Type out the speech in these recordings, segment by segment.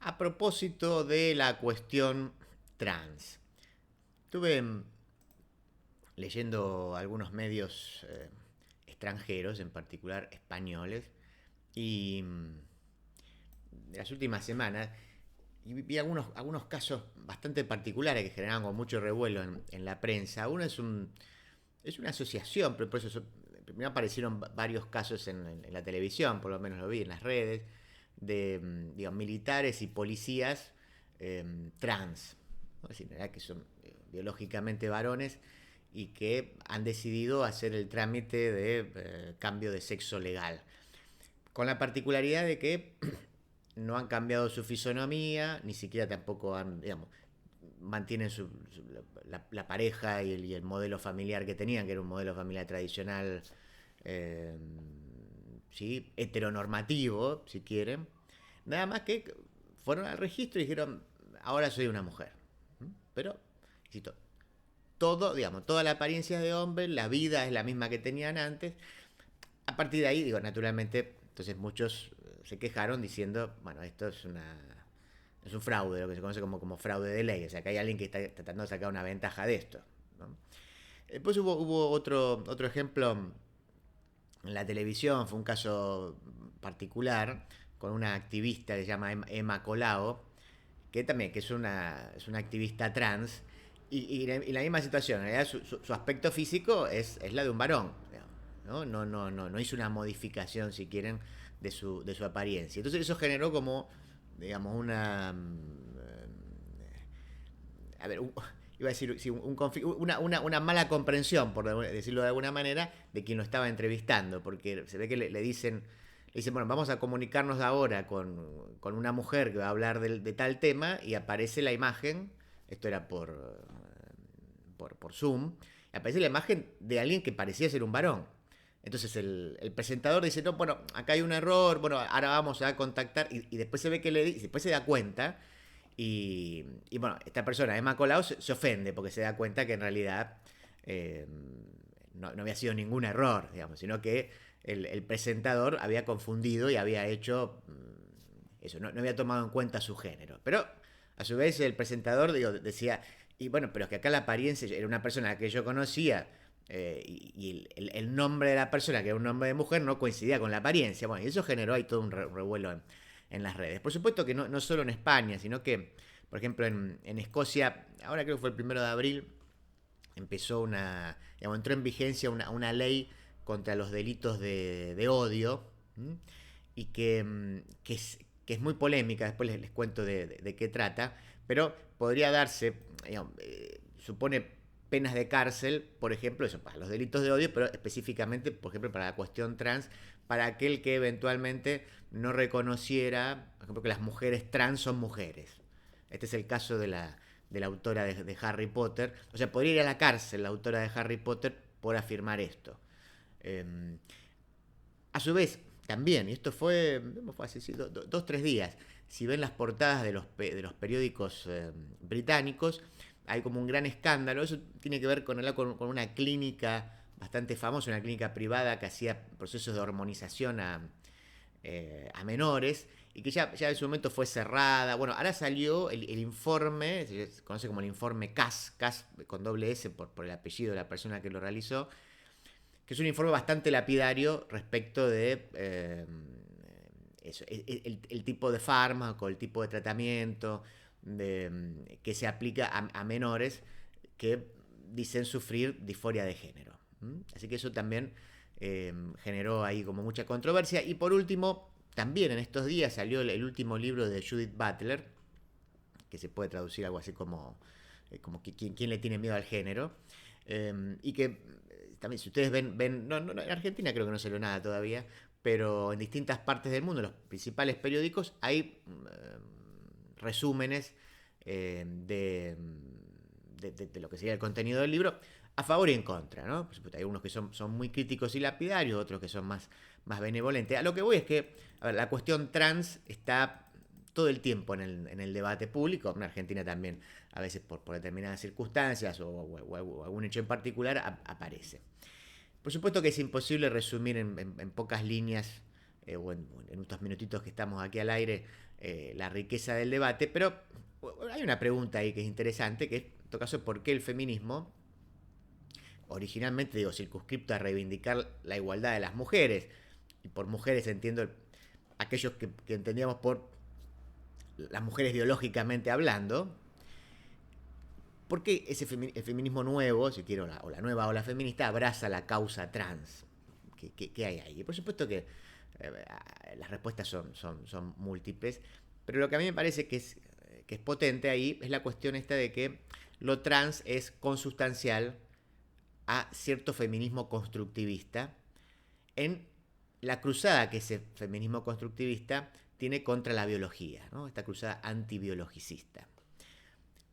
A propósito de la cuestión trans, estuve leyendo algunos medios extranjeros, en particular españoles, y las últimas semanas y vi algunos casos bastante particulares que generaban con mucho revuelo en la prensa. Uno es una asociación, pero por eso primero aparecieron varios casos en la televisión, por lo menos lo vi en las redes, de digamos, militares y policías trans, ¿no? Es decir, que son biológicamente varones y que han decidido hacer el trámite de cambio de sexo legal. Con la particularidad de que no han cambiado su fisonomía, ni siquiera tampoco han, digamos, mantienen la pareja y el modelo familiar que tenían, que era un modelo familiar tradicional, eh, ¿sí? Heteronormativo, si quieren. Nada más que fueron al registro y dijeron, ahora soy una mujer. Pero, insisto, todo, digamos, toda la apariencia de hombre, la vida es la misma que tenían antes. A partir de ahí, digo, naturalmente, entonces muchos se quejaron diciendo, bueno, esto es un fraude, lo que se conoce como fraude de ley, o sea, que hay alguien que está tratando de sacar una ventaja de esto, ¿no? Después hubo otro ejemplo en la televisión, fue un caso particular con una activista que se llama Emma Colau, que también que es una activista trans, y la misma situación, en realidad su aspecto físico es la de un varón, digamos, ¿no? No hizo una modificación, si quieren, de su apariencia. Entonces eso generó como, digamos, a ver, iba a decir, sí, una mala comprensión, por decirlo de alguna manera, de quien lo estaba entrevistando, porque se ve que le dicen, bueno, vamos a comunicarnos ahora con una mujer que va a hablar de tal tema, y aparece la imagen, esto era por Zoom, y aparece la imagen de alguien que parecía ser un varón. Entonces el presentador dice, no, bueno, acá hay un error, bueno, ahora vamos a contactar, y después se ve que después se da cuenta, y bueno, esta persona, Emma Colau, se ofende porque se da cuenta que en realidad eh, no había sido ningún error, digamos, sino que el presentador había confundido y había hecho eso, no había tomado en cuenta su género. Pero a su vez el presentador, digo, decía, y bueno, pero es que acá la apariencia era una persona que yo conocía, y el nombre de la persona, que era un nombre de mujer, no coincidía con la apariencia. Bueno, y eso generó ahí todo un revuelo en las redes. Por supuesto que no solo en España, sino que, por ejemplo, en Escocia, ahora creo que fue el 1 de abril, digamos, entró en vigencia una ley contra los delitos de odio, ¿m? Y que es muy polémica, después les cuento de qué trata, pero podría darse, digamos, supone penas de cárcel, por ejemplo, eso, para los delitos de odio, pero específicamente, por ejemplo, para la cuestión trans, para aquel que eventualmente no reconociera, por ejemplo, que las mujeres trans son mujeres. Este es el caso de la autora de Harry Potter. O sea, podría ir a la cárcel la autora de Harry Potter por afirmar esto. Eh, a su vez, también, y esto fue hace sí, 2, 3 días, si ven las portadas de los periódicos británicos, hay como un gran escándalo. Eso tiene que ver con una clínica bastante famosa, una clínica privada que hacía procesos de hormonización a menores, y que ya en su momento fue cerrada. Bueno, ahora salió el informe, se conoce como el informe CAS con doble S por el apellido de la persona que lo realizó, que es un informe bastante lapidario respecto de eso, el tipo de fármaco, el tipo de tratamiento que se aplica a menores que dicen sufrir disforia de género. Así que eso también generó ahí como mucha controversia. Y por último, también en estos días salió el último libro de Judith Butler, que se puede traducir algo así como ¿quién le tiene miedo al género? Y que también, si ustedes ven no, en Argentina creo que no salió nada todavía, pero en distintas partes del mundo, los principales periódicos, hay resúmenes de lo que sería el contenido del libro, a favor y en contra, ¿no? Por supuesto, hay unos que son muy críticos y lapidarios, otros que son más benevolentes. A lo que voy es que, a ver, la cuestión trans está todo el tiempo en el debate público, en Argentina también, a veces por determinadas circunstancias o algún hecho en particular aparece. Por supuesto que es imposible resumir en pocas líneas o en estos minutitos que estamos aquí al aire, la riqueza del debate, pero hay una pregunta ahí que es interesante, que es, en todo caso, ¿por qué el feminismo, originalmente, digo, circunscripto a reivindicar la igualdad de las mujeres, y por mujeres entiendo aquellos que entendíamos por las mujeres biológicamente hablando, ¿por qué el feminismo nuevo, si quiero, o la nueva ola feminista, abraza la causa trans? ¿Qué hay ahí? Y por supuesto que las respuestas son múltiples, pero lo que a mí me parece que es potente ahí es la cuestión esta de que lo trans es consustancial a cierto feminismo constructivista en la cruzada que ese feminismo constructivista tiene contra la biología, ¿no? Esta cruzada antibiologicista.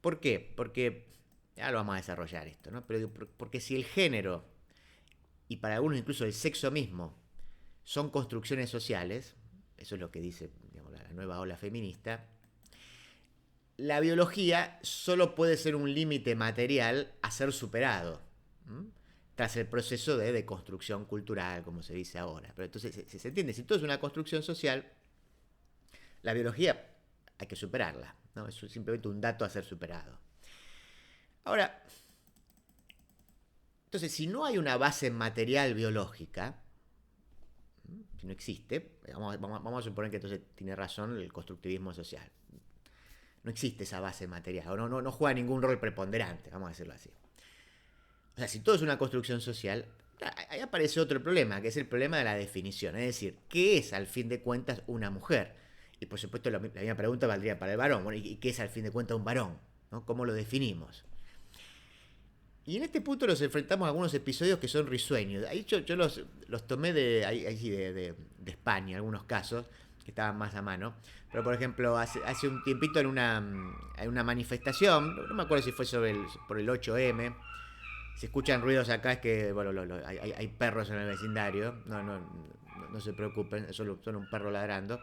¿Por qué? Porque, ya lo vamos a desarrollar esto, ¿no? Pero porque si el género, y para algunos incluso el sexo mismo, son construcciones sociales, eso es lo que dice, digamos, la nueva ola feminista, la biología solo puede ser un límite material a ser superado, ¿m? Tras el proceso de deconstrucción cultural, como se dice ahora. Pero entonces se entiende, si todo es una construcción social, la biología hay que superarla, ¿no? Es simplemente un dato a ser superado. Ahora, entonces, si no hay una base material biológica, si no existe, vamos a suponer que entonces tiene razón el constructivismo social. No existe esa base material, o no juega ningún rol preponderante, vamos a decirlo así. O sea, si todo es una construcción social, ahí aparece otro problema, que es el problema de la definición. Es decir, ¿qué es al fin de cuentas una mujer? Y por supuesto la misma pregunta valdría para el varón. Bueno, ¿y qué es al fin de cuentas un varón? ¿No? ¿Cómo lo definimos? Y en este punto nos enfrentamos a algunos episodios que son risueños. Ahí yo los tomé de España, algunos casos que estaban más a mano. Pero por ejemplo, hace un tiempito en una manifestación, no me acuerdo si fue por el 8M, si escuchan ruidos acá es que bueno, hay perros en el vecindario, no se preocupen, es solo un perro ladrando.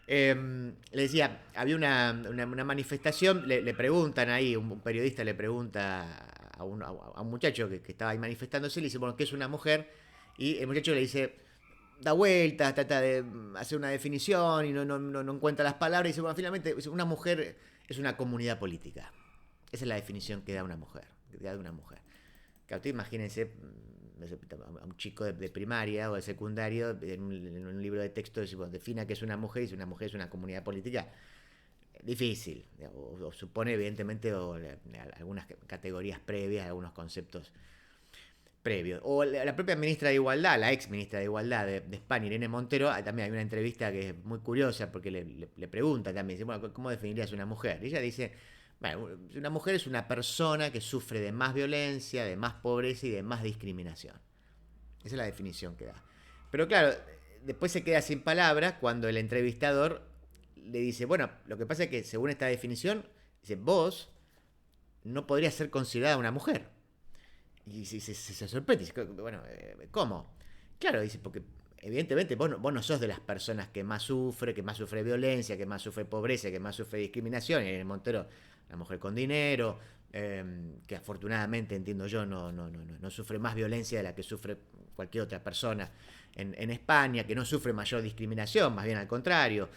Le decía, había una manifestación, le preguntan ahí, un periodista le pregunta a un muchacho que estaba ahí manifestándose, le dice, bueno, ¿qué es una mujer? Y el muchacho le dice, da vueltas, trata de hacer una definición y no encuentra las palabras, y dice, bueno, finalmente, una mujer es una comunidad política. Esa es la definición que da una mujer, que da de una mujer. Claro, usted imagínense a un chico de primaria o de secundario en un libro de texto bueno, defina que es una mujer y si una mujer es una comunidad política, difícil. O supone evidentemente algunas categorías previas, algunos conceptos previos. O la propia ministra de Igualdad, la ex ministra de Igualdad de España, Irene Montero, también hay una entrevista que es muy curiosa porque le pregunta también, dice, bueno, ¿cómo definirías una mujer? Y ella dice, bueno, una mujer es una persona que sufre de más violencia, de más pobreza y de más discriminación. Esa es la definición que da. Pero claro, después se queda sin palabras cuando el entrevistador le dice, bueno, lo que pasa es que según esta definición, dice, vos no podrías ser considerada una mujer. Y se sorprende, dice, bueno, ¿cómo? Claro, dice, porque evidentemente vos no sos de las personas que más sufre violencia, que más sufre pobreza, que más sufre discriminación. Y en el Montero, la mujer con dinero, que afortunadamente, entiendo yo, no sufre más violencia de la que sufre cualquier otra persona en España, que no sufre mayor discriminación, más bien al contrario.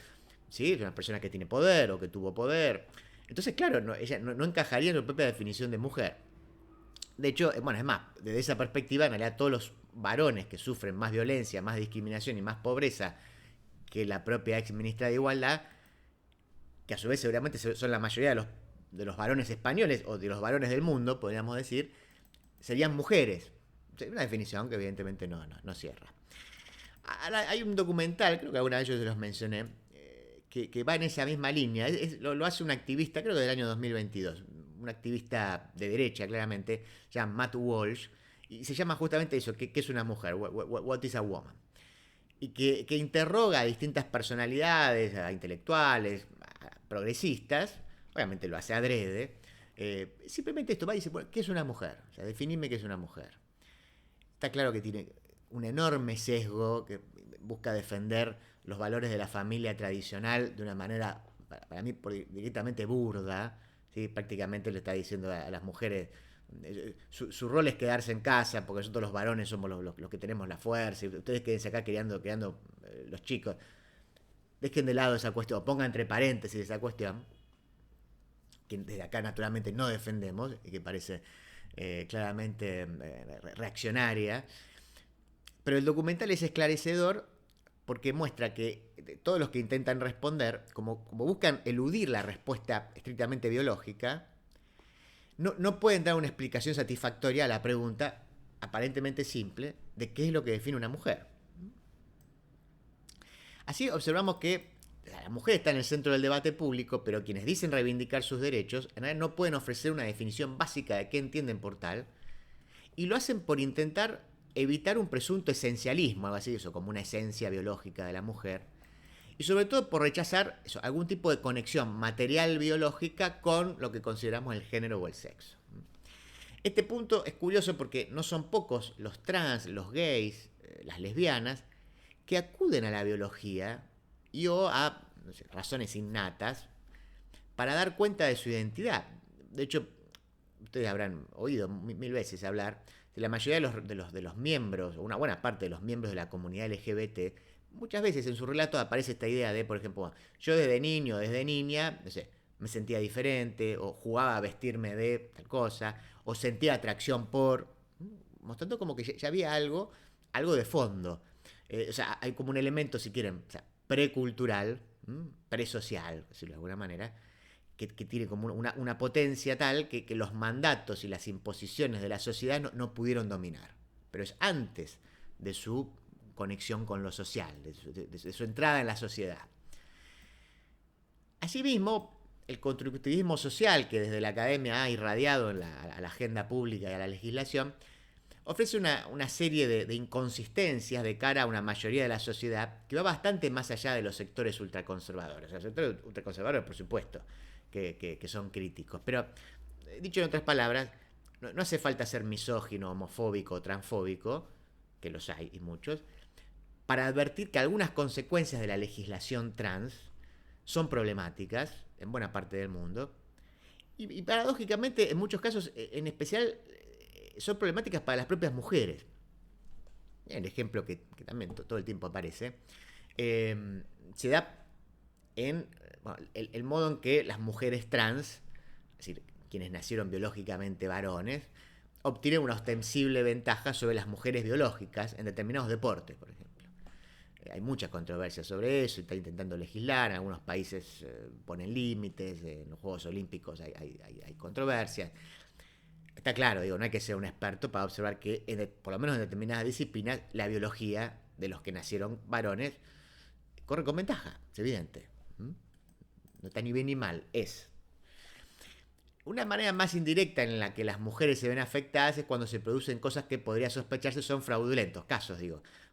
¿Sí? Es una persona que tiene poder o que tuvo poder. Entonces, claro, ella no encajaría en su propia definición de mujer. De hecho, bueno, es más, desde esa perspectiva, en realidad todos los varones que sufren más violencia, más discriminación y más pobreza que la propia ex ministra de Igualdad, que a su vez seguramente son la mayoría de los varones españoles o de los varones del mundo, podríamos decir, serían mujeres. Una definición que evidentemente no cierra. Ahora, hay un documental, creo que alguna vez yo se los mencioné, que va en esa misma línea. Lo hace un activista, creo que del año 2022, un activista de derecha, claramente, se llama Matt Walsh, y se llama justamente eso, ¿qué es una mujer? What is a woman? Y que interroga a distintas personalidades, a intelectuales, a progresistas, obviamente lo hace adrede, simplemente esto va y dice, bueno, ¿qué es una mujer? O sea, definime qué es una mujer. Está claro que tiene un enorme sesgo que busca defender los valores de la familia tradicional de una manera, para mí, directamente burda. ¿Sí? Prácticamente le está diciendo a las mujeres, Su rol es quedarse en casa, porque nosotros los varones somos los que tenemos la fuerza, y ustedes quédense acá criando los chicos. Dejen de lado esa cuestión, o pongan entre paréntesis esa cuestión, que desde acá naturalmente no defendemos, y que parece claramente reaccionaria. Pero el documental es esclarecedor porque muestra que todos los que intentan responder, como buscan eludir la respuesta estrictamente biológica, no pueden dar una explicación satisfactoria a la pregunta aparentemente simple de qué es lo que define una mujer. Así observamos que la mujer está en el centro del debate público, pero quienes dicen reivindicar sus derechos en realidad no pueden ofrecer una definición básica de qué entienden por tal, y lo hacen por intentar evitar un presunto esencialismo, algo así, eso, como una esencia biológica de la mujer, y sobre todo por rechazar algún tipo de conexión material biológica con lo que consideramos el género o el sexo. Este punto es curioso porque no son pocos los trans, los gays, las lesbianas, que acuden a la biología y o a razones innatas para dar cuenta de su identidad. De hecho, ustedes habrán oído mil veces hablar de la mayoría de los miembros, o una buena parte de los miembros de la comunidad LGBT. Muchas veces en su relato aparece esta idea de, por ejemplo, yo desde niño, desde niña, no sé, me sentía diferente, o jugaba a vestirme de tal cosa, o sentía atracción por, mostrando como que ya había algo de fondo. O sea, hay como un elemento, si quieren, o sea, precultural, presocial, por decirlo de alguna manera, que tiene como una potencia tal que los mandatos y las imposiciones de la sociedad no pudieron dominar. Pero es antes de su conexión con lo social, de su entrada en la sociedad. Asimismo, el constructivismo social que desde la academia ha irradiado a la agenda pública y a la legislación, ofrece una serie de inconsistencias de cara a una mayoría de la sociedad que va bastante más allá de los sectores ultraconservadores. Los sectores ultraconservadores, por supuesto, que son críticos. Pero, dicho en otras palabras, no hace falta ser misógino, homofóbico o transfóbico, que los hay y muchos, para advertir que algunas consecuencias de la legislación trans son problemáticas en buena parte del mundo y paradójicamente en muchos casos, en especial, son problemáticas para las propias mujeres. El ejemplo que también todo el tiempo aparece se da en el modo en que las mujeres trans, es decir, quienes nacieron biológicamente varones, obtienen una ostensible ventaja sobre las mujeres biológicas en determinados deportes, por ejemplo. Hay muchas controversias sobre eso, está intentando legislar, en algunos países ponen límites, en los Juegos Olímpicos hay controversias. Está claro, no hay que ser un experto para observar que, por lo menos en determinadas disciplinas, la biología de los que nacieron varones corre con ventaja, es evidente. No está ni bien ni mal, es. Una manera más indirecta en la que las mujeres se ven afectadas es cuando se producen cosas que podría sospecharse son fraudulentos,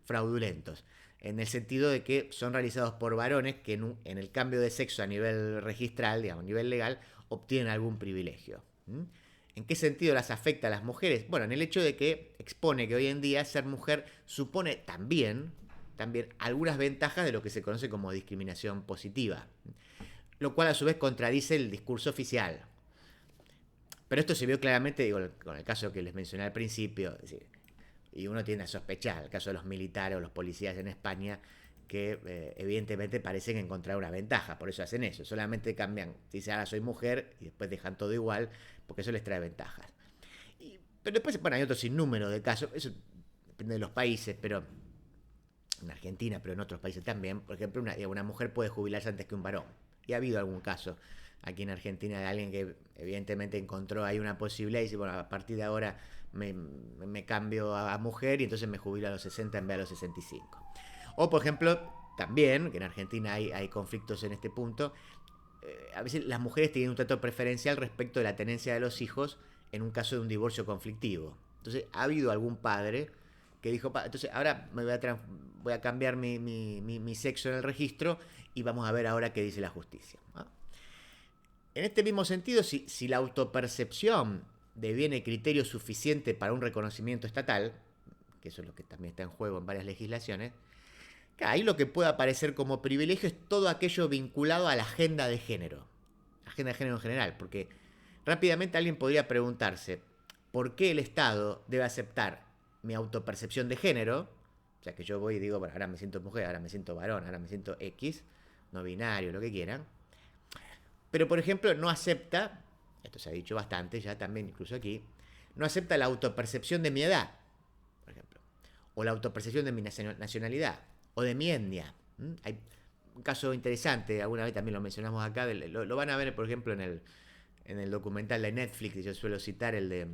fraudulentos, en el sentido de que son realizados por varones que en el cambio de sexo a nivel registral, digamos, a nivel legal, obtienen algún privilegio. ¿En qué sentido las afecta a las mujeres? Bueno, en el hecho de que expone que hoy en día ser mujer supone también algunas ventajas de lo que se conoce como discriminación positiva, lo cual a su vez contradice el discurso oficial. Pero esto se vio claramente, con el caso que les mencioné al principio, es decir, y uno tiende a sospechar, el caso de los militares o los policías en España, que evidentemente parecen encontrar una ventaja, por eso hacen eso, solamente cambian, dicen ahora soy mujer y después dejan todo igual, porque eso les trae ventajas. Pero después, hay otro sinnúmero de casos, eso depende de los países, pero en Argentina, pero en otros países también, por ejemplo, una mujer puede jubilarse antes que un varón, y ha habido algún caso aquí en Argentina de alguien que evidentemente encontró ahí una posibilidad y dice, bueno, a partir de ahora me cambio a mujer y entonces me jubilo a los 60 en vez de a los 65. O, por ejemplo, también, que en Argentina hay conflictos en este punto, a veces las mujeres tienen un trato preferencial respecto de la tenencia de los hijos en un caso de un divorcio conflictivo. Entonces, ha habido algún padre que dijo, entonces ahora voy a cambiar mi sexo en el registro y vamos a ver ahora qué dice la justicia. En este mismo sentido, si la autopercepción deviene criterio suficiente para un reconocimiento estatal, que eso es lo que también está en juego en varias legislaciones, ahí lo que puede aparecer como privilegio es todo aquello vinculado a la agenda de género en general, porque rápidamente alguien podría preguntarse, por qué el Estado debe aceptar mi autopercepción de género, o sea, que yo voy y digo, bueno, ahora me siento mujer, ahora me siento varón, ahora me siento X, no binario, lo que quieran, pero por ejemplo no acepta, esto se ha dicho bastante ya también incluso aquí, no acepta la autopercepción de mi edad, por ejemplo, o la autopercepción de mi nacionalidad, o de mi etnia. Hay un caso interesante, alguna vez también lo mencionamos acá, lo van a ver por ejemplo en el documental de Netflix, que yo suelo citar, el de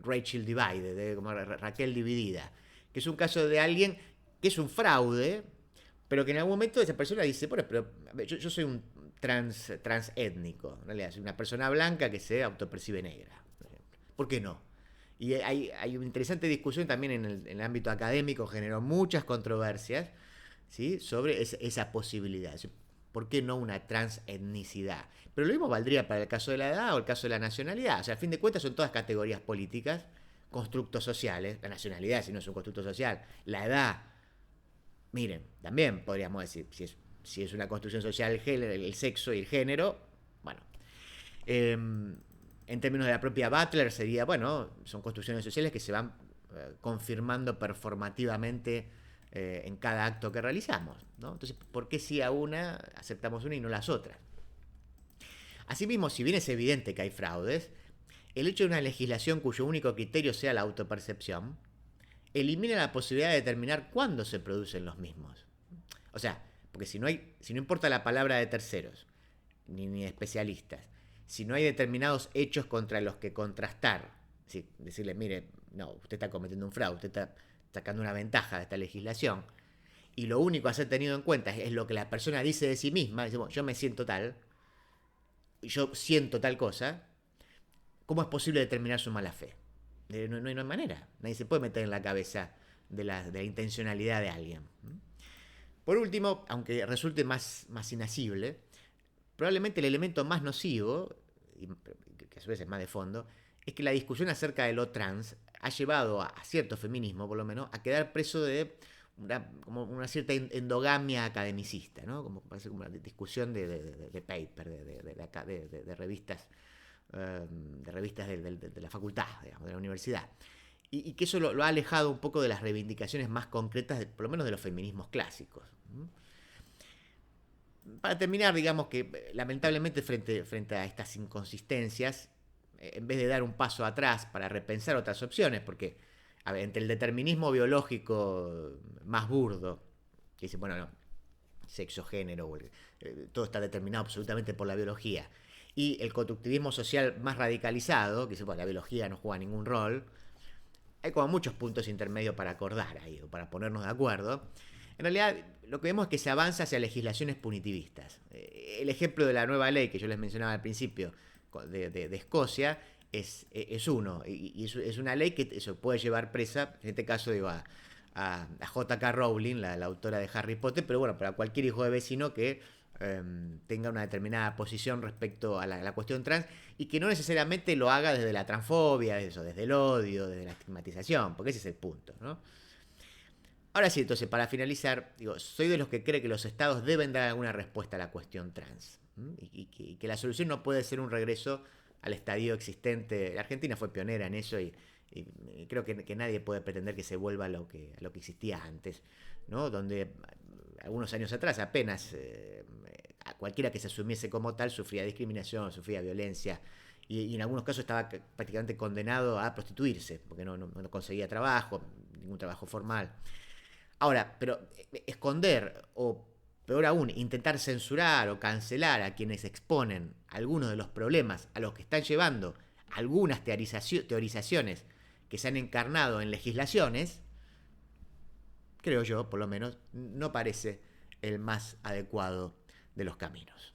Rachel Divided, de como Raquel Dividida, que es un caso de alguien que es un fraude, pero que en algún momento esa persona dice, bueno, pero yo soy un transétnico, en realidad soy una persona blanca que se autopercibe negra, por ejemplo. ¿Por qué no? Y hay una interesante discusión también en el ámbito académico, generó muchas controversias, ¿sí? Sobre esa posibilidad. ¿Por qué no una transetnicidad? Pero lo mismo valdría para el caso de la edad o el caso de la nacionalidad. O sea, a fin de cuentas son todas categorías políticas, constructos sociales. La nacionalidad, si no es un constructo social. La edad, miren, también podríamos decir, si es una construcción social el sexo y el género, bueno. En términos de la propia Butler sería, bueno, son construcciones sociales que se van confirmando performativamente en cada acto que realizamos, ¿no? Entonces, ¿por qué si a una aceptamos una y no las otras? Asimismo, si bien es evidente que hay fraudes, el hecho de una legislación cuyo único criterio sea la autopercepción, elimina la posibilidad de determinar cuándo se producen los mismos. O sea, porque si no importa la palabra de terceros, ni de especialistas, si no hay determinados hechos contra los que contrastar, ¿sí? Decirle, mire, no, usted está cometiendo un fraude, usted está sacando una ventaja de esta legislación, y lo único a ser tenido en cuenta es lo que la persona dice de sí misma, dice, bueno, yo me siento tal, yo siento tal cosa, ¿cómo es posible determinar su mala fe? No hay manera, nadie se puede meter en la cabeza de la intencionalidad de alguien. Por último, aunque resulte más inasible, probablemente el elemento más nocivo, y que a su vez es más de fondo, es que la discusión acerca de lo trans ha llevado a cierto feminismo, por lo menos, a quedar preso de como una cierta endogamia academicista, ¿no? Como parece como una discusión de paper, de revistas, de revistas de la facultad, digamos, de la universidad. Y que eso lo ha alejado un poco de las reivindicaciones más concretas, por lo menos de los feminismos clásicos. Para terminar, digamos que lamentablemente frente a estas inconsistencias, en vez de dar un paso atrás para repensar otras opciones, porque a ver, entre el determinismo biológico más burdo, que dice, bueno, no, sexo, género, todo está determinado absolutamente por la biología, y el constructivismo social más radicalizado, que dice, bueno, la biología no juega ningún rol, hay como muchos puntos intermedios para acordar ahí, o para ponernos de acuerdo. En realidad, lo que vemos es que se avanza hacia legislaciones punitivistas. El ejemplo de la nueva ley que yo les mencionaba al principio de Escocia es uno. Y es una ley que eso puede llevar presa, en este caso digo, a J.K. Rowling, la autora de Harry Potter, pero bueno, para cualquier hijo de vecino que tenga una determinada posición respecto a la cuestión trans y que no necesariamente lo haga desde la transfobia, desde el odio, desde la estigmatización, porque ese es el punto, ¿no? Ahora sí, entonces, para finalizar, digo, soy de los que cree que los estados deben dar alguna respuesta a la cuestión trans. Y que la solución no puede ser un regreso al estadio existente. La Argentina fue pionera en eso y creo que nadie puede pretender que se vuelva a lo que existía antes, ¿no? Donde algunos años atrás apenas a cualquiera que se asumiese como tal sufría discriminación, sufría violencia y en algunos casos estaba prácticamente condenado a prostituirse porque no conseguía trabajo, ningún trabajo formal. Ahora, pero esconder o peor aún, intentar censurar o cancelar a quienes exponen algunos de los problemas a los que están llevando algunas teorizaciones que se han encarnado en legislaciones, creo yo, por lo menos, no parece el más adecuado de los caminos.